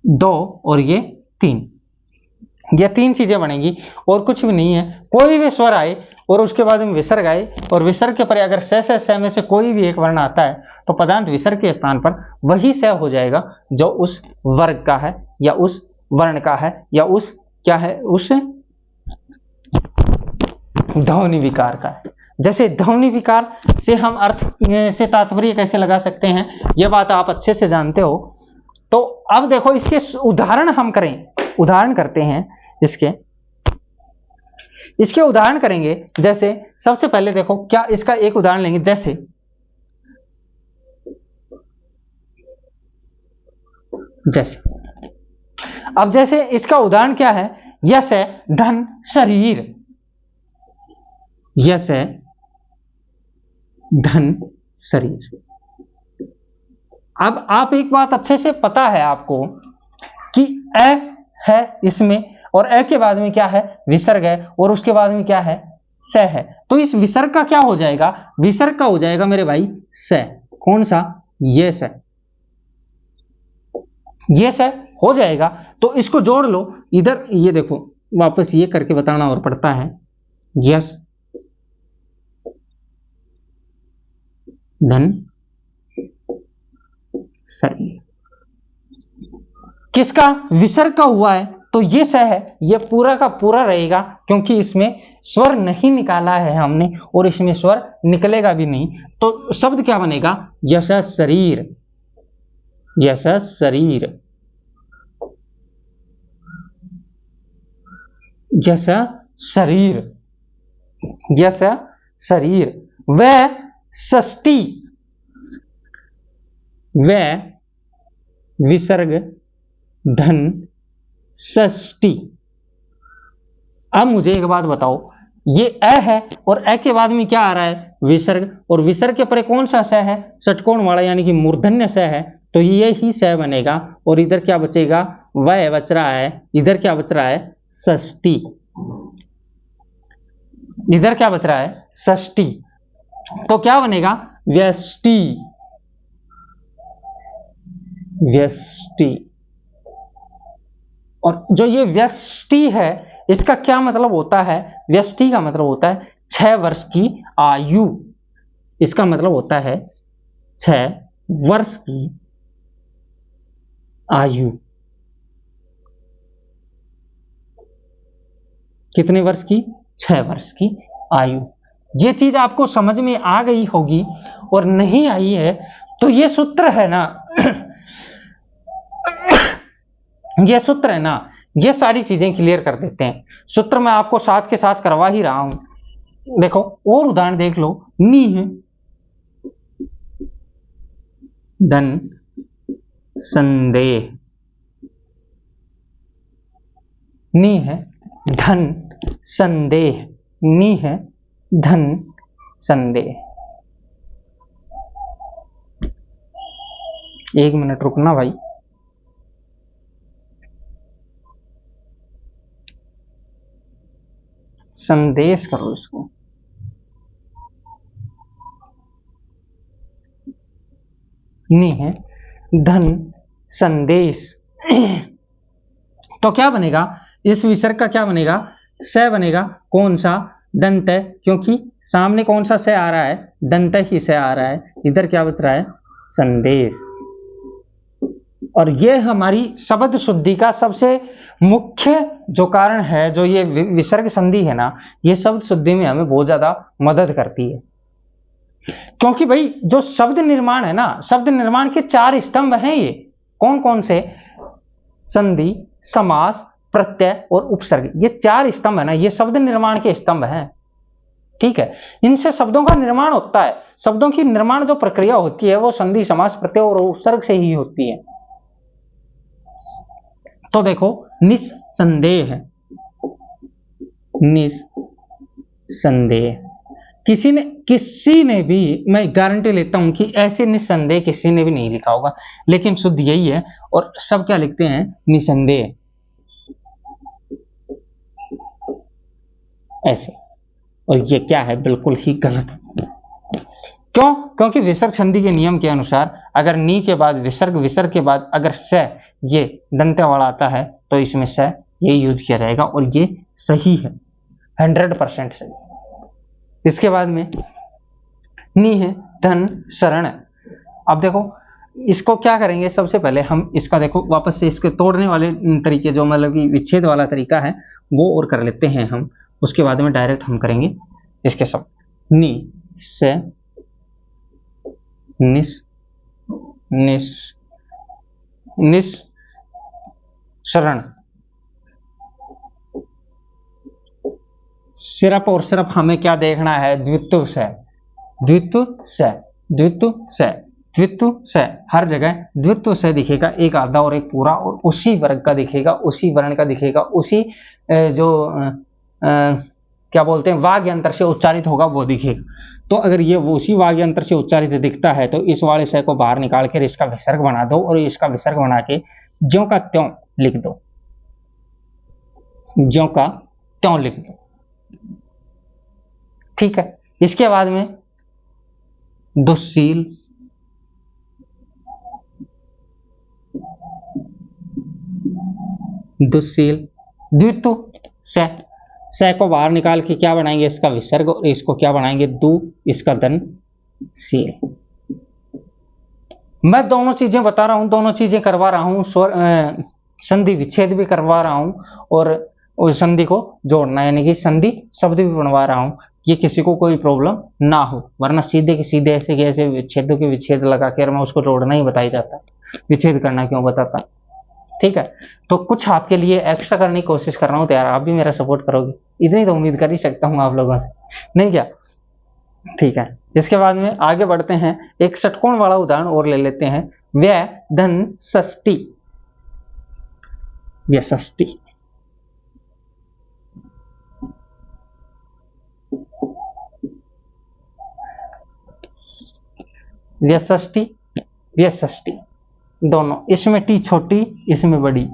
2 और ये 3, ये तीन चीजें बनेंगी और कुछ भी नहीं है। कोई भी स्वर आए और उसके बाद में विसर्ग आए, और विसर्ग के परे अगर स में से कोई भी एक वर्ण आता है तो पदांत विसर्ग के स्थान पर वही स हो जाएगा जो उस वर्ग का है, या उस वर्ण का है, या उस क्या है, उस ध्वनि विकार का है। जैसे ध्वनि विकार से हम अर्थ से तात्पर्य कैसे लगा सकते हैं, यह बात आप अच्छे से जानते हो। तो अब देखो इसके उदाहरण हम करें, उदाहरण करते हैं इसके उदाहरण करेंगे। जैसे सबसे पहले देखो, क्या इसका एक उदाहरण लेंगे, जैसे इसका उदाहरण क्या है, यस है धन शरीर, यस है धन शरीर। अब आप एक बात अच्छे से पता है आपको कि अ है इसमें, और अ के बाद में क्या है, विसर्ग है, और उसके बाद में क्या है, स है। तो इस विसर्ग का क्या हो जाएगा, विसर्ग का हो जाएगा मेरे भाई स। कौन सा, ये स, ये स हो जाएगा। तो इसको जोड़ लो इधर, ये देखो वापस ये करके बताना और पड़ता है, यस धन शरीर। किसका, विसर्ग का हुआ है, तो ये स है, ये पूरा का पूरा रहेगा, क्योंकि इसमें स्वर नहीं निकाला है हमने और इसमें स्वर निकलेगा भी नहीं। तो शब्द क्या बनेगा, यस शरीर, यस शरीर, यस शरीर, यस शरीर। वह षष्ठी, वह विसर्ग धन षष्ठी। अब मुझे एक बात बताओ, ये अ है और अ के बाद में क्या आ रहा है, विसर्ग, और विसर्ग के परे कौन सा स है, षटकोण वाला यानी कि मूर्धन्य स है। तो ये ही स बनेगा, और इधर क्या बचेगा, वह बच रहा है, इधर क्या बच रहा है, षष्ठी, इधर क्या बच रहा है, षष्ठी। तो क्या बनेगा, व्यष्टि, व्यष्टि। और जो ये व्यष्टि है, इसका क्या मतलब होता है, व्यष्टि का मतलब होता है 6 वर्ष की आयु। इसका मतलब होता है 6 वर्ष की आयु। कितने वर्ष की, 6 वर्ष की आयु। ये चीज आपको समझ में आ गई होगी, और नहीं आई है तो ये सूत्र है ना ये सूत्र है ना, ये सारी चीजें क्लियर कर देते हैं। सूत्र मैं आपको साथ के साथ करवा ही रहा हूं। देखो और उदाहरण देख लो, नी है धन संदेह, नी है धन संदेह, नी है धन संदेह। 1 मिनट रुकना भाई। संदेश करो इसको, नी है धन संदेश। तो क्या बनेगा, इस विसर्ग का क्या बनेगा, स बनेगा। कौन सा, दंत, क्योंकि सामने कौन सा स आ रहा है, दंत ही स आ रहा है। इधर क्या बता रहा है, संदेश। और ये हमारी शब्द शुद्धि का सबसे मुख्य जो कारण है, जो ये विसर्ग संधि है ना, ये शब्द शुद्धि में हमें बहुत ज्यादा मदद करती है। क्योंकि भाई जो शब्द निर्माण है ना, शब्द निर्माण के 4 स्तंभ हैं। ये कौन कौन से, संधि, समास, प्रत्यय और उपसर्ग, ये 4 स्तंभ है ना, ये शब्द निर्माण के स्तंभ हैं। ठीक है, इनसे शब्दों का निर्माण होता है। शब्दों की निर्माण जो प्रक्रिया होती है वो संधि, समास, प्रत्यय और उपसर्ग से ही होती है। तो देखो, निस्संदेह, निस्संदेह, किसी ने भी, मैं गारंटी लेता हूं कि ऐसे निस्संदेह किसी ने भी नहीं लिखा होगा, लेकिन शुद्ध यही है। और सब क्या लिखते हैं, निस्संदेह, ऐसे। और ये क्या है, बिल्कुल ही गलत। क्यों, क्योंकि विसर्ग संधि के नियम के अनुसार अगर नी के बाद विसर्ग, विसर्ग के बाद अगर स, ये दंत्य वाला आता है, तो इसमें स ये यूज किया जाएगा, और ये सही है, 100% सही। इसके बाद में नी है धन शरण। अब देखो इसको क्या करेंगे, सबसे पहले हम इसका देखो वापस से इसके तोड़ने वाले तरीके, जो मतलब कि विच्छेद वाला तरीका है, वो और कर लेते हैं हम। उसके बाद में डायरेक्ट हम करेंगे इसके सब, नी से निस, निस, निस शरण। सिर्फ और सिर्फ हमें क्या देखना है, द्वित्व से, द्वित्व से, द्वित्व से, द्वित्व से। हर जगह द्वित्व से दिखेगा, एक आधा और एक पूरा, और उसी वर्ग का दिखेगा, उसी वर्ण का दिखेगा, उसी जो क्या बोलते हैं वाग्य अंतर से उच्चारित होगा वो दिखेगा। तो अगर ये वो उसी वाग्य अंतर से उच्चारित दिखता है, तो इस वाले से को बाहर निकाल कर इसका विसर्ग बना दो, और इसका विसर्ग बना के ज्यों का त्यों लिख दो, ज्यों का त्यों लिख दो। ठीक है, इसके बाद में दुस्सील, दुस्सील, द्वित्व से, से को बाहर निकाल के क्या बनाएंगे, इसका विसर्ग, और इसको क्या बनाएंगे, दु, इसका धन सील। मैं दोनों चीजें बता रहा हूं, दोनों चीजें करवा रहा हूं, संधि विच्छेद भी करवा रहा हूं, और संधि को जोड़ना, यानी कि संधि शब्द भी बनवा रहा हूं, ये किसी को कोई प्रॉब्लम ना हो। वरना सीधे के सीधे ऐसे के ऐसे विच्छेदों के विच्छेद लगा कर मैं उसको जोड़ना ही बताया जाता, विच्छेद करना क्यों बताता। ठीक है, तो कुछ आपके लिए एक्स्ट्रा करने की कोशिश कर रहा हूं, तो यार आप भी मेरा सपोर्ट करोगे, इतनी तो उम्मीद कर ही सकता हूं आप लोगों से, नहीं क्या। ठीक है, इसके बाद में आगे बढ़ते हैं, एक षटकोण वाला उदाहरण और ले लेते हैं, व्यय धन षष्ठी, व्यष्टि। व्यष्टि, व्यष्टि दोनों, इसमें टी छोटी, इसमें बड़ी,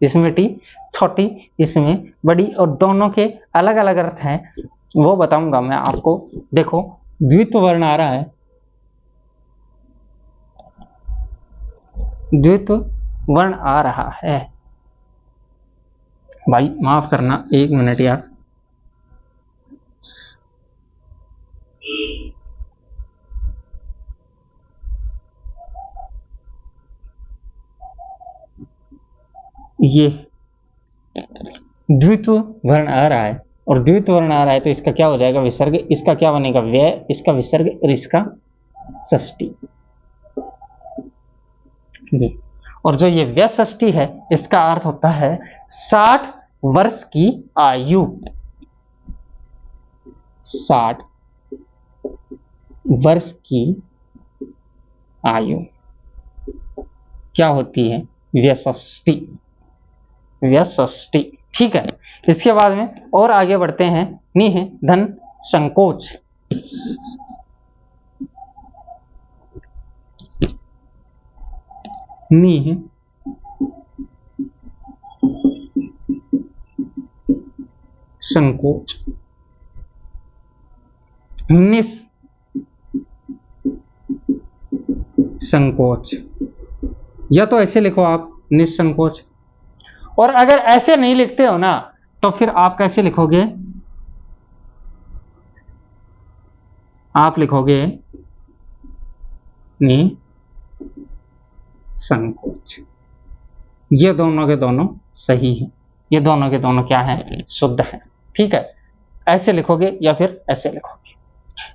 इसमें टी छोटी, इसमें बड़ी, और दोनों के अलग अलग अर्थ हैं, वो बताऊंगा मैं आपको। देखो द्वित्व वर्ण आ रहा है, द्वित्व वर्ण आ रहा है, भाई माफ करना 1 मिनट यार। ये द्वित्व वर्ण आ रहा है, और द्वित वर्ण आ रहा है तो इसका क्या हो जाएगा विसर्ग, इसका क्या बनेगा व्यय, इसका विसर्ग और इसका षष्ठी। और जो ये व्यय षष्ठी है इसका अर्थ होता है 60 वर्ष की आयु, 60 वर्ष की आयु क्या होती है व्यष्टि, व्यष्टि। ठीक है, इसके बाद में और आगे बढ़ते हैं, निह धन संकोच। निह संकोच, निस संकोच, या तो ऐसे लिखो आप निसंकोच, और अगर ऐसे नहीं लिखते हो ना तो फिर आप कैसे लिखोगे, आप लिखोगे निसंकोच। ये दोनों के दोनों सही है, ये दोनों के दोनों क्या है शुद्ध है। ठीक है, ऐसे लिखोगे या फिर ऐसे लिखोगे,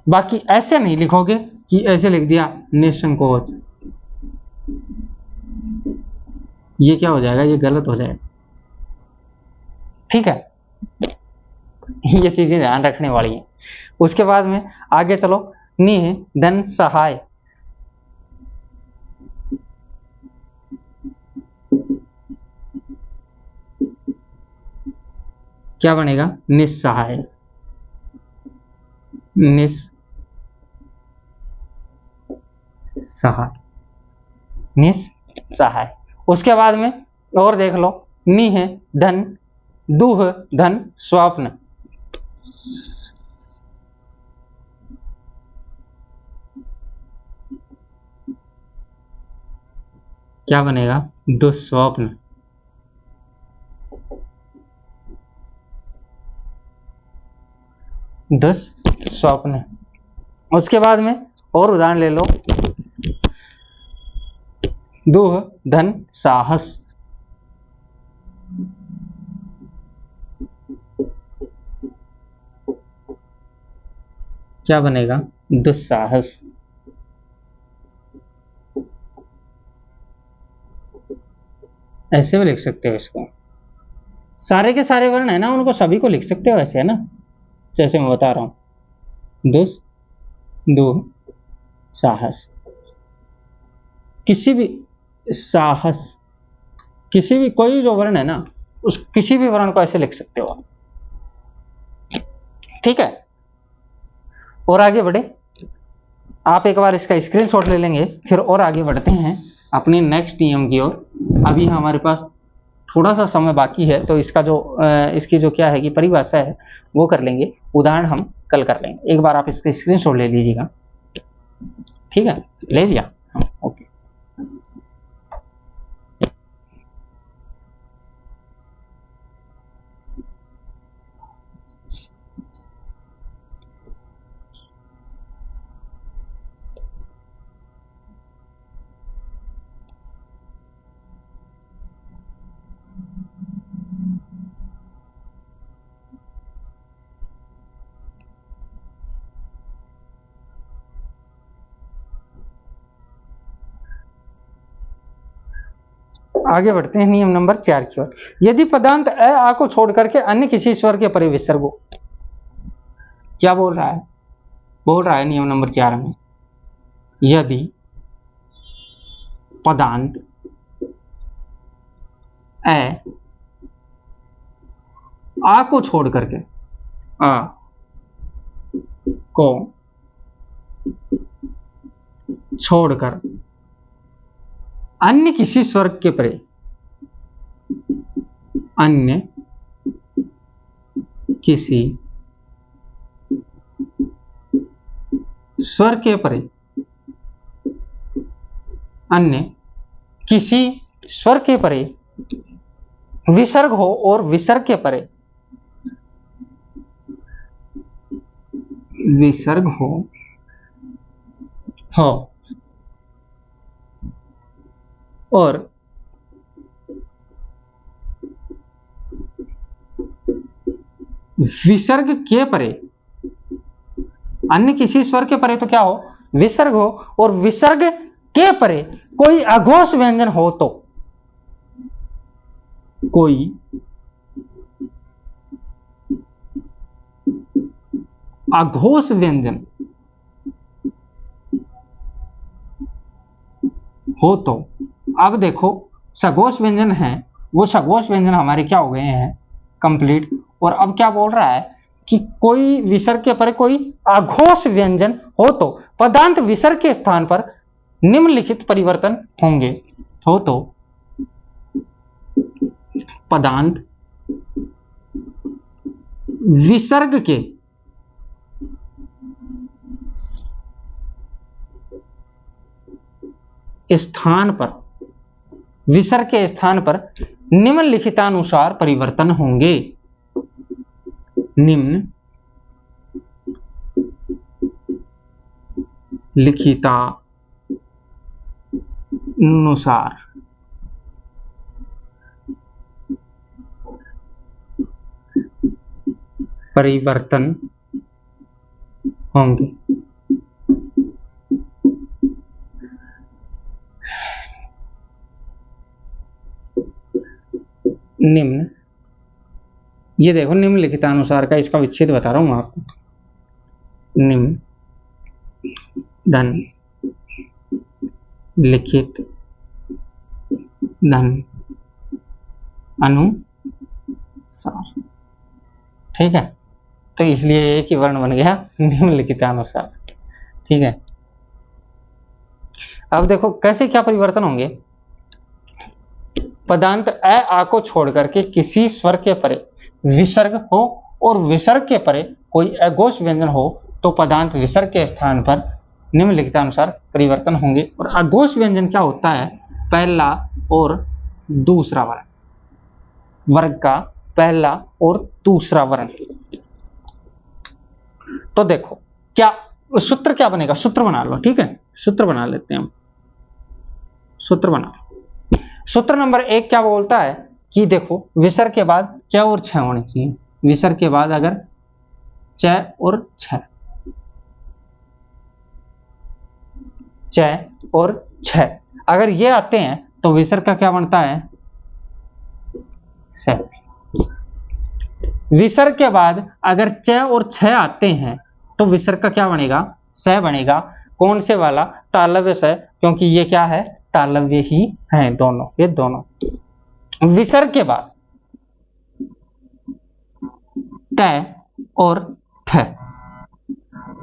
बाकी ऐसे नहीं लिखोगे कि ऐसे लिख दिया निसंकोच, ये क्या हो जाएगा, ये गलत हो जाएगा। ठीक है, ये चीजें ध्यान रखने वाली है। उसके बाद में आगे चलो, निह धन सहाय। क्या बनेगा निस्सहाय, निस्सहाय, निस्सहाय। उसके बाद में और देख लो, निह धन दुह धन स्वप्न। क्या बनेगा दुस्वप्न, दुस्वप्न। उसके बाद में और उदाहरण ले लो, दुह धन साहस। क्या बनेगा दुस्साहस। ऐसे भी लिख सकते हो इसको, सारे के सारे वर्ण है ना उनको सभी को लिख सकते हो ऐसे, है ना, जैसे मैं बता रहा हूं दुस दुह साहस, किसी भी साहस, किसी भी कोई जो वर्ण है ना उस किसी भी वर्ण को ऐसे लिख सकते हो आप। ठीक है, और आगे बढ़े, आप एक बार इसका स्क्रीनशॉट ले लेंगे, फिर और आगे बढ़ते हैं अपने नेक्स्ट नियम की ओर। अभी हमारे पास थोड़ा सा समय बाकी है तो इसका जो इसकी जो क्या है कि परिभाषा है वो कर लेंगे, उदाहरण हम कल कर लेंगे। एक बार आप इसका स्क्रीनशॉट ले लीजिएगा। ठीक है, ले लिया, ओके। आगे बढ़ते हैं नियम नंबर 4 की ओर। यदि पदांत अ आ को छोड़ करके अन्य किसी स्वर के परे विसर्ग हो। क्या बोल रहा है, बोल रहा है नियम नंबर 4 में, यदि पदांत अ आ को छोड़ करके, आ को छोड़कर अन्य किसी स्वर के परे, अन्य किसी स्वर के परे, अन्य किसी स्वर के परे विसर्ग हो और विसर्ग के परे विसर्ग हो और विसर्ग के परे, अन्य किसी स्वर के परे तो क्या हो, विसर्ग हो, और विसर्ग के परे कोई अघोष व्यंजन हो तो, कोई अघोष व्यंजन हो तो, अब देखो सघोष व्यंजन है, वो सघोष व्यंजन हमारे क्या हो गए हैं, कंप्लीट। और अब क्या बोल रहा है कि कोई विसर्ग के परे कोई अघोष व्यंजन हो तो पदांत विसर्ग के स्थान पर निम्नलिखित परिवर्तन होंगे, हो तो पदांत विसर्ग के स्थान पर, विसर्ग के स्थान पर निम्नलिखितानुसार परिवर्तन होंगे, निम्न लिखितानुसार परिवर्तन होंगे। निम्न, ये देखो निम्नलिखितानुसार का इसका विच्छेद बता रहा हूं आपको, निम्न धन लिखित धन अनुसार, ठीक है। तो इसलिए एक ही वर्ण बन गया निम्नलिखितानुसार, ठीक है। अब देखो कैसे क्या परिवर्तन होंगे, पदांत अ आ को छोड़ करके किसी स्वर के परे विसर्ग हो और विसर्ग के परे कोई अघोष व्यंजन हो तो पदांत विसर्ग के स्थान पर निम्नलिखितानुसार परिवर्तन होंगे। और अघोष व्यंजन क्या होता है, पहला और दूसरा वर्ण, वर्ग का पहला और दूसरा वर्ण। तो देखो क्या सूत्र क्या बनेगा, सूत्र बना लो, ठीक है, सूत्र बना लेते हैं हम, सूत्र बना लो। सूत्र नंबर 1 क्या बोलता है कि देखो विसर्ग के बाद च और छ होने चाहिए, विसर्ग के बाद अगर च और छ, च और छ अगर ये आते हैं तो विसर्ग का क्या बनता है, स। विसर्ग के बाद अगर च और छ आते हैं तो विसर्ग का क्या बनेगा, स बनेगा। कौन से वाला, तालव्य स, क्योंकि ये क्या है, तालव्य ही है दोनों, ये दोनों। विसर्ग के बाद त और थ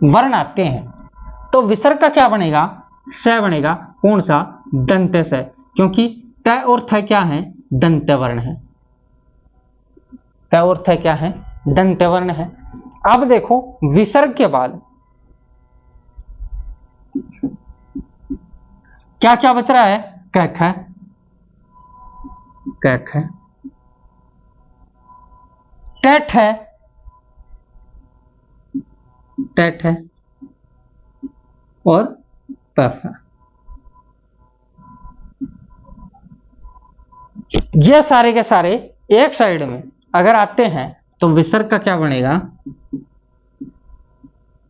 वर्ण आते हैं तो विसर्ग का क्या बनेगा, स बनेगा। कौन सा, दंत स, क्योंकि त और थ क्या है, दंत वर्ण है, त और थ क्या है, दंत वर्ण है। अब देखो विसर्ग के बाद क्या क्या बच रहा है, क ख, क ख, ट है, ट है और पफ है। ये सारे के सारे एक साइड में अगर आते हैं तो विसर्ग का क्या बनेगा,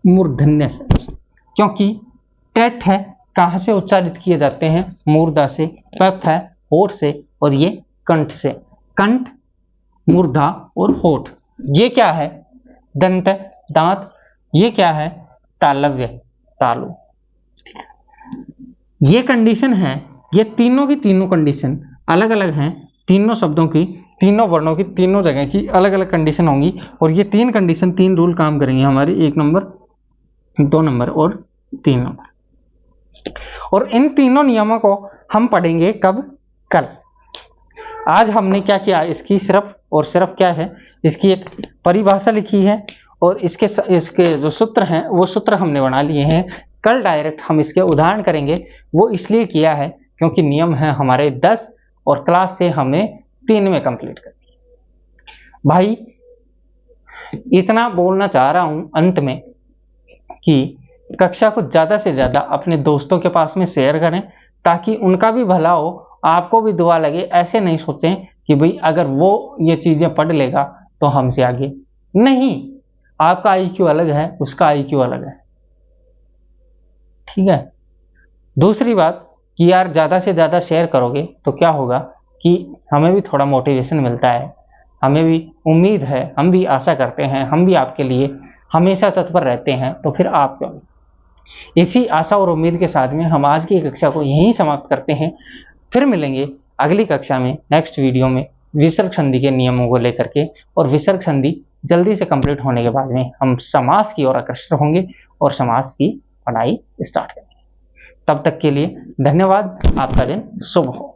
मूर्धन्य से, क्योंकि टेट है कहां से उच्चारित किए जाते हैं, मूर्धा से, पफ है होठ से, और ये कंठ से, कंठ, मूर्धा और होठ। ये क्या है, दंत, दांत, ये क्या है, तालव्य, तालु। ये कंडीशन है, ये तीनों की तीनों कंडीशन अलग अलग हैं, तीनों शब्दों की, तीनों वर्णों की, तीनों जगह की अलग अलग कंडीशन होंगी। और ये तीन कंडीशन, तीन रूल काम करेंगे हमारे, 1 नंबर, 2 नंबर और 3 नंबर। और इन तीनों नियमों को हम पढ़ेंगे कब, कल। आज हमने क्या किया, इसकी सिर्फ और सिर्फ क्या है, इसकी एक परिभाषा लिखी है और इसके जो सूत्र हैं वो सूत्र हमने बना लिए हैं। कल डायरेक्ट हम इसके उदाहरण करेंगे, वो इसलिए किया है क्योंकि नियम है हमारे 10 और क्लास से हमें 3 में कंप्लीट करनी है। भाई इतना बोलना चाह रहा हूं अंत में कि कक्षा को ज्यादा से ज्यादा अपने दोस्तों के पास में शेयर करें ताकि उनका भी भला हो, आपको भी दुआ लगे। ऐसे नहीं सोचें कि भाई अगर वो ये चीजें पढ़ लेगा तो हमसे आगे नहीं, आपका आईक्यू अलग है, उसका आईक्यू अलग है। ठीक है। दूसरी बात कि यार ज़्यादा से ज़्यादा शेयर करोगे तो क्या होगा कि हमें भी थोड़ा मोटिवेशन मिलता है, हमें भी उम्मीद है, हम भी आशा करते हैं, हम भी आपके लिए हमेशा तत्पर रहते हैं, तो फिर आप क्यों नहीं। इसी आशा और उम्मीद के साथ में हम आज की कक्षा को यहीं समाप्त करते हैं। फिर मिलेंगे अगली कक्षा में, नेक्स्ट वीडियो में, विसर्ग संधि के नियमों को लेकर के। और विसर्ग संधि जल्दी से कंप्लीट होने के बाद में हम समास की ओर अग्रसर होंगे और समास की पढ़ाई स्टार्ट करेंगे। तब तक के लिए धन्यवाद। आपका दिन शुभ हो।